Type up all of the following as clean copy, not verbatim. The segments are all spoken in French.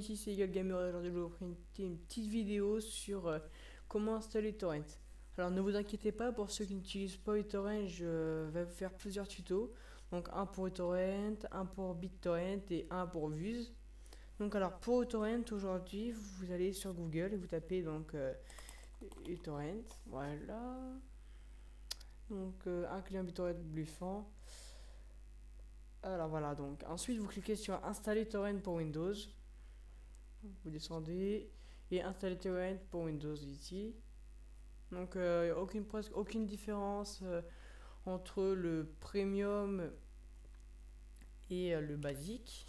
ici c'est Eagle Gamer et aujourd'hui je vais vous présenter une petite vidéo sur comment installer Torrent. Alors ne vous inquiétez pas, pour ceux qui n'utilisent pas uTorrent, je vais vous faire plusieurs tutos. Donc un pour uTorrent, un pour BitTorrent et un pour Vuz. Donc alors pour uTorrent aujourd'hui, vous allez sur Google et vous tapez donc uTorrent, voilà. Donc un client BitTorrent bluffant. Alors voilà, donc ensuite vous cliquez sur installer Torrent pour Windows. Vous descendez et installez Torrent pour Windows ici. Donc presque aucune différence entre le premium et le basique.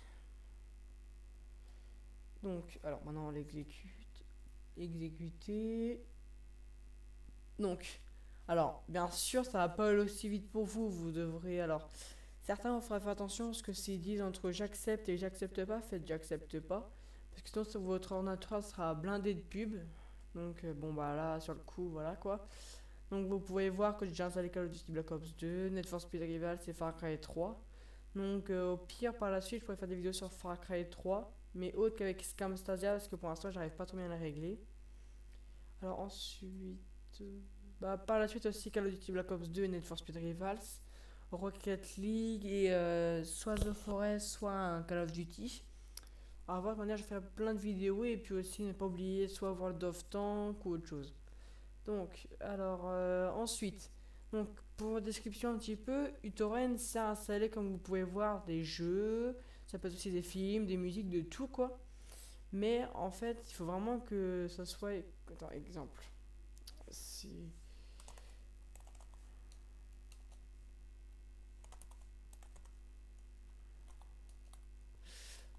Donc alors maintenant on l'exécute. Exécuter. Donc alors bien sûr ça va pas aller aussi vite pour vous. Vous devrez alors certains vont faire attention à ce que s'ils disent entre j'accepte et j'accepte pas, faites j'accepte pas. Parce que sinon votre ordinateur sera blindé de pubs. Donc bon bah là sur le coup voilà quoi. Donc vous pouvez voir que j'ai déjà installé Call of Duty Black Ops 2, Need for Speed Rivals et Far Cry 3. Donc au pire par la suite je pourrais faire des vidéos sur Far Cry 3, mais autre qu'avec Scamstasia parce que pour l'instant j'arrive pas trop bien à la régler. Alors ensuite, par la suite aussi Call of Duty Black Ops 2 et Need for Speed Rivals, Rocket League et soit The Forest soit un Call of Duty. À voir, de manière, je vais faire plein de vidéos et puis aussi ne pas oublier soit World of Tanks ou autre chose. Donc, alors ensuite, donc pour description un petit peu, uTorrent c'est installé comme vous pouvez voir des jeux, ça peut être aussi des films, des musiques, de tout quoi. Mais en fait, il faut vraiment que ça soit. Attends, exemple. Si.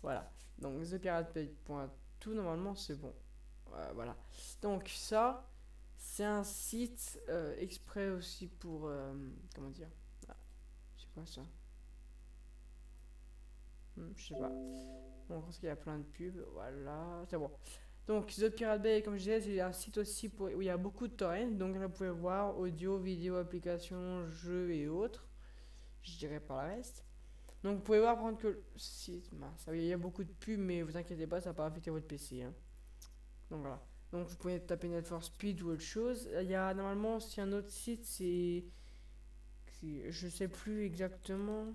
Voilà. Donc, ThePiratePay.tout, normalement c'est bon. Voilà. Donc, ça. C'est un site exprès aussi pour. Comment dire? Ah, c'est quoi ça? Je sais pas. Bon, parce qu'il y a plein de pubs. Voilà, c'est bon. Donc, The Pirate Bay, comme je disais, c'est un site aussi où il y a beaucoup de torrents. Donc, là, vous pouvez voir audio, vidéo, applications, jeux et autres. Je dirais par le reste. Donc, vous pouvez voir, par contre, que si, mince, il y a beaucoup de pubs, mais vous inquiétez pas, ça va pas affecter votre PC. Hein. Donc, voilà. Donc, vous pouvez taper Need for Speed ou autre chose. Il y a normalement aussi un autre site, je sais plus exactement.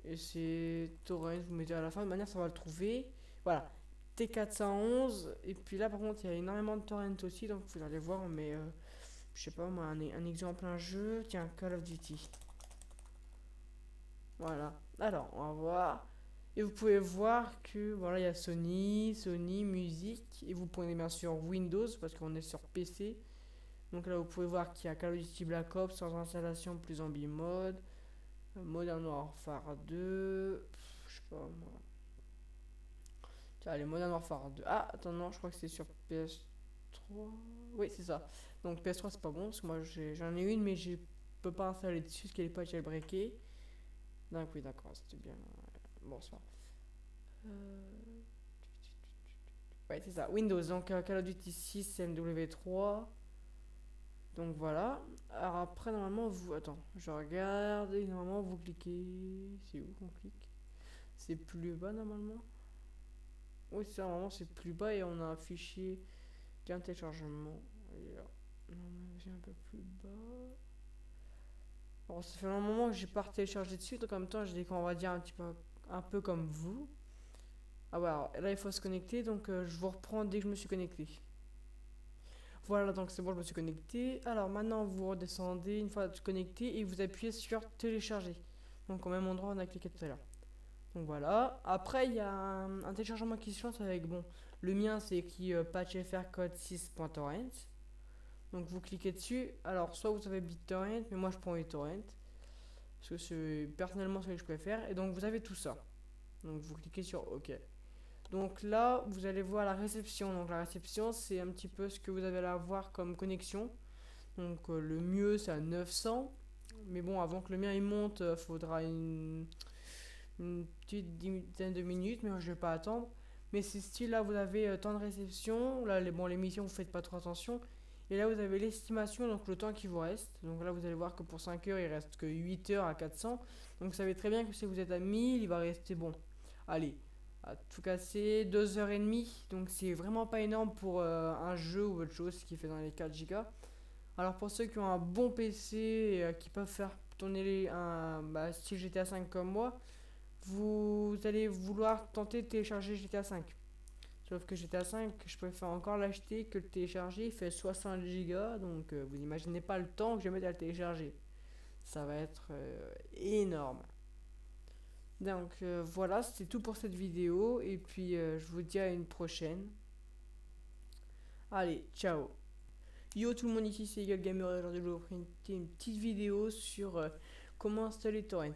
Et c'est torrent, vous mettez à la fin, de manière ça va le trouver. Voilà, T411. Et puis là, par contre, il y a énormément de torrents aussi, donc vous allez voir. Mais je sais pas, moi, un exemple, un jeu. Tiens, Call of Duty. Voilà. Alors, on va voir. Et vous pouvez voir que voilà, il y a Sony Musique. Et vous prenez bien sûr Windows parce qu'on est sur PC. Donc là, vous pouvez voir qu'il y a Call of Duty Black Ops sans installation plus zombie mode. Modern Warfare 2. Je sais pas moi. Tiens, allez, Modern Warfare 2. Ah, attends, non, je crois que c'est sur PS3. Oui, c'est ça. Donc PS3, c'est pas bon parce que moi j'en ai une, mais je peux pas installer dessus parce qu'elle est pas jailbreakée. Donc, oui, d'accord, c'était bien. Bon, ça. Ouais, c'est ça. Windows, donc Call of Duty 6, MW3. Donc voilà. Alors après, normalement, vous. Attends, je regarde. Et normalement, vous cliquez. C'est où qu'on clique? C'est plus bas normalement. Oui, c'est ça, normalement, c'est plus bas et on a un fichier qu'un téléchargement. Et là, normalement, c'est un peu plus bas. Bon, ça fait un moment que j'ai pas téléchargé dessus, donc en même temps, j'ai dit qu'on va dire un peu comme vous. Ah ouais, alors, là, il faut se connecter, donc je vous reprends dès que je me suis connecté. Voilà, donc c'est bon, je me suis connecté. Alors maintenant, vous redescendez une fois connecté et vous appuyez sur télécharger. Donc au même endroit, on a cliqué tout à l'heure. Donc voilà. Après, il y a un téléchargement qui se lance avec, bon, le mien c'est écrit patchfr code 6.torrent. Donc vous cliquez dessus. Alors, soit vous avez BitTorrent, mais moi je prends uTorrent. Parce que c'est personnellement ce que je préfère. Et donc vous avez tout ça. Donc vous cliquez sur OK. Donc là, vous allez voir la réception. Donc la réception, c'est un petit peu ce que vous avez à avoir comme connexion. Donc le mieux, c'est à 900. Mais bon, avant que le mien il monte, faudra une petite dizaine de minutes, mais moi, je vais pas attendre. Mais c'est style là, vous avez temps de réception. Là, l'émission, vous faites pas trop attention. Et là, vous avez l'estimation, donc le temps qui vous reste. Donc là, vous allez voir que pour 5 heures, il reste que 8 heures à 400. Donc vous savez très bien que si vous êtes à 1000, il va rester bon. Allez, à tout casser, 2h30. Donc c'est vraiment pas énorme pour un jeu ou autre chose qui fait dans les 4 Go. Alors pour ceux qui ont un bon PC et qui peuvent faire tourner un style GTA 5 comme moi, vous allez vouloir tenter de télécharger GTA 5. Sauf que GTA 5, je préfère encore l'acheter que le télécharger. Il fait 60 Go, donc vous imaginez pas le temps que je vais mettre à le télécharger. Ça va être énorme. Donc voilà, c'était tout pour cette vidéo. Et puis je vous dis à une prochaine. Allez, ciao. Yo tout le monde, ici c'est Eagle Gamer. Aujourd'hui je vais vous présenter une petite vidéo sur comment installer Torrent.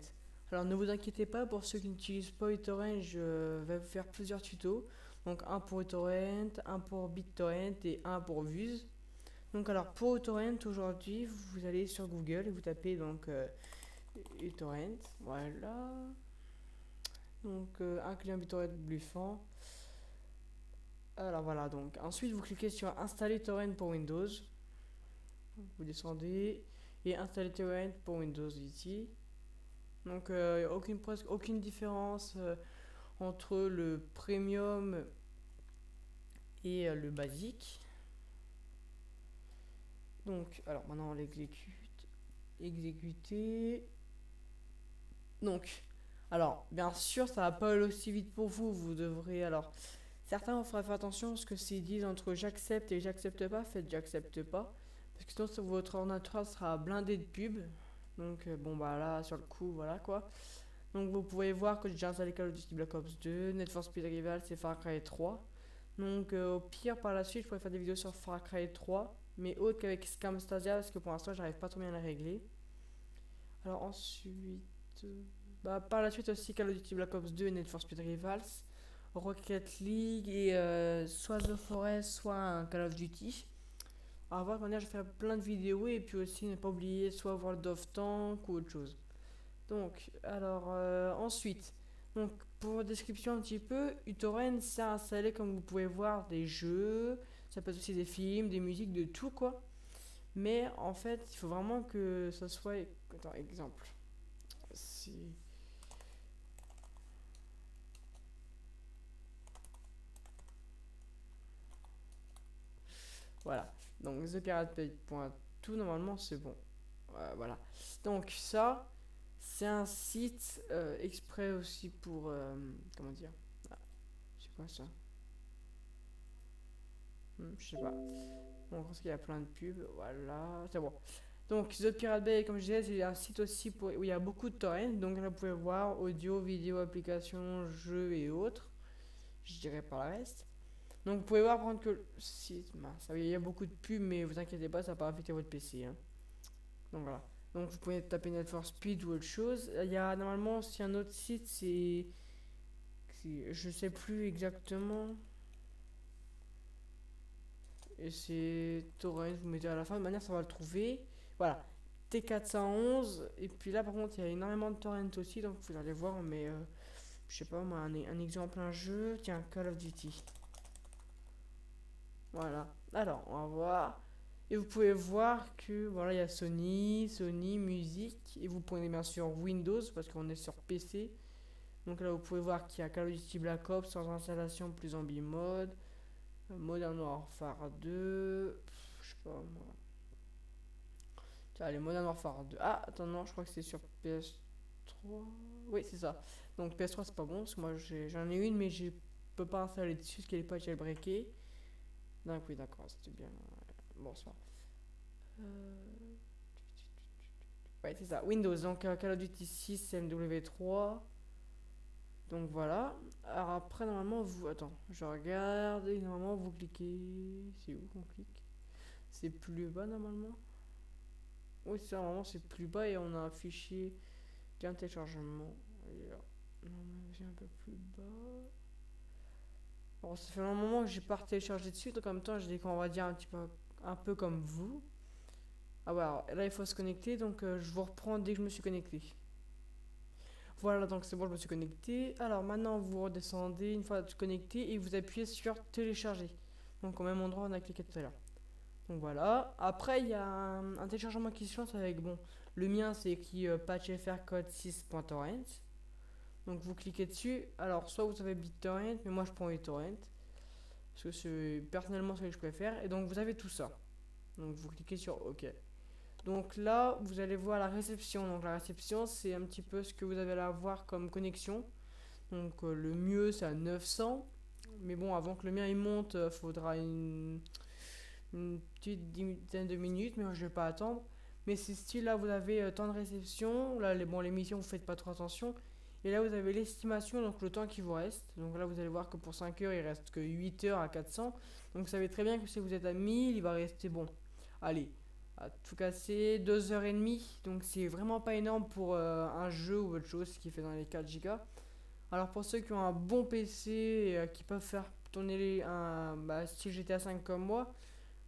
Alors ne vous inquiétez pas, pour ceux qui n'utilisent pas uTorrent, je vais vous faire plusieurs tutos. Donc un pour uTorrent, un pour BitTorrent et un pour Vuz. Donc alors pour uTorrent, aujourd'hui vous allez sur Google et vous tapez donc uTorrent. Voilà. Donc un client BitTorrent Bluffant. Alors voilà, donc ensuite vous cliquez sur installer Torrent pour Windows. Vous descendez et installez Torrent pour Windows ici. Donc presque aucune différence entre le premium et le basique. Donc alors maintenant on l'exécute. Exécuter. Donc alors bien sûr ça va pas aller aussi vite pour vous. Vous devrez alors certains vont faire attention à ce que c'est dit entre j'accepte et j'accepte pas. Faites j'accepte pas. Parce que sinon votre ordinateur sera blindé de pubs. Donc bon bah là sur le coup voilà quoi. Donc vous pouvez voir que j'ai déjà installé Call of Duty Black Ops 2, Need for Speed Rivals et Far Cry 3. Donc au pire par la suite je pourrais faire des vidéos sur Far Cry 3. Mais autre qu'avec Scamstasia parce que pour l'instant j'arrive pas trop bien à la régler. Alors ensuite... par la suite aussi Call of Duty Black Ops 2 et Need for Speed Rivals. Rocket League et soit The Forest soit un Call of Duty. À voir comment je vais faire plein de vidéos et puis aussi ne pas oublier soit World of Tanks ou autre chose. Donc, alors ensuite, donc pour description un petit peu, uTorrent c'est installé comme vous pouvez voir des jeux, ça peut être aussi des films, des musiques, de tout quoi. Mais en fait, il faut vraiment que ça soit, attends, exemple, si voilà, donc ThePiratePay.tout normalement c'est bon. Voilà. Donc ça, c'est un site exprès aussi pour comment dire. Ah, c'est quoi ça? Je sais pas. Bon, parce qu'il y a plein de pubs. Voilà, c'est bon. Donc, The Pirate Bay, comme je disais, c'est un site aussi où il y a beaucoup de torrents. Donc, là, vous pouvez voir audio, vidéo, applications, jeux et autres. Je dirais par le reste. Donc, vous pouvez voir, par contre, que si, mince, il y a beaucoup de pubs, mais vous inquiétez pas, ça va pas affecter votre PC. Hein. Donc, voilà. Donc, vous pouvez taper Need for Speed ou autre chose. Il y a normalement aussi un autre site, je sais plus exactement. Et c'est torrent, vous mettez à la fin, de manière ça va le trouver. Voilà, T411. Et puis là, par contre, il y a énormément de torrents aussi, donc vous allez voir. Mais je sais pas, moi, un exemple, un jeu. Tiens, Call of Duty. Voilà. Alors, on va voir. Et vous pouvez voir que voilà, il y a Sony Musique. Et vous prenez bien sûr Windows parce qu'on est sur PC. Donc là, vous pouvez voir qu'il y a Call of Duty Black Ops sans installation plus zombie mode. Modern Warfare 2. Je sais pas moi. Tiens, allez, Modern Warfare 2. Ah, attends, non, je crois que c'est sur PS3. Oui, c'est ça. Donc PS3, c'est pas bon parce que moi j'en ai une, mais je peux pas installer dessus parce qu'elle est pas jailbreakée. Donc, oui, d'accord, c'était bien. Bon, ça. Ouais, c'est ça. Windows, donc Call of Duty 6, MW3. Donc voilà. Alors après, normalement, vous. Attends, je regarde. Et normalement, vous cliquez. C'est où qu'on clique? C'est plus bas normalement. Oui, c'est ça, normalement, c'est plus bas et on a un fichier qui a un téléchargement. Et là, normalement, c'est un peu plus bas. Bon, ça fait un moment que j'ai pas téléchargé dessus, donc en même temps, j'ai dit qu'on va dire un peu comme vous. Ah ouais, alors, là, il faut se connecter, donc je vous reprends dès que je me suis connecté. Voilà, donc c'est bon, je me suis connecté. Alors maintenant, vous redescendez une fois connecté et vous appuyez sur télécharger. Donc au même endroit, on a cliqué tout à l'heure. Donc voilà. Après, il y a un téléchargement qui se lance avec, bon, le mien c'est écrit patch fr code 6.torrent. Donc vous cliquez dessus. Alors soit vous avez BitTorrent, mais moi je prends BitTorrent. Parce que c'est personnellement ce que je préfère. Et donc vous avez tout ça. Donc vous cliquez sur OK. Donc là, vous allez voir la réception. Donc la réception, c'est un petit peu ce que vous avez à avoir comme connexion. Donc le mieux, c'est à 900. Mais bon, avant que le mien il monte, faudra une petite dizaine de minutes, mais je vais pas attendre. Mais c'est style là, vous avez temps de réception. Là, l'émission, vous faites pas trop attention. Et là, vous avez l'estimation, donc le temps qui vous reste. Donc là, vous allez voir que pour 5 heures, il reste que 8 heures à 400. Donc vous savez très bien que si vous êtes à 1000, il va rester bon. Allez, à tout casser, 2h30. Donc c'est vraiment pas énorme pour un jeu ou autre chose qui fait dans les 4 Go. Alors pour ceux qui ont un bon PC et qui peuvent faire tourner un style GTA 5 comme moi,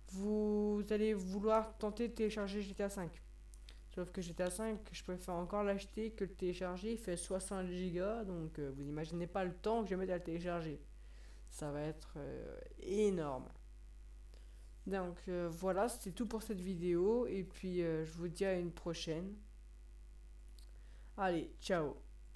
vous allez vouloir tenter de télécharger GTA 5. Sauf que GTA 5, je préfère encore l'acheter que le télécharger. Il fait 60 Go, donc vous imaginez pas le temps que je vais mettre à le télécharger. Ça va être énorme. Donc voilà, c'était tout pour cette vidéo. Et puis je vous dis à une prochaine. Allez, ciao.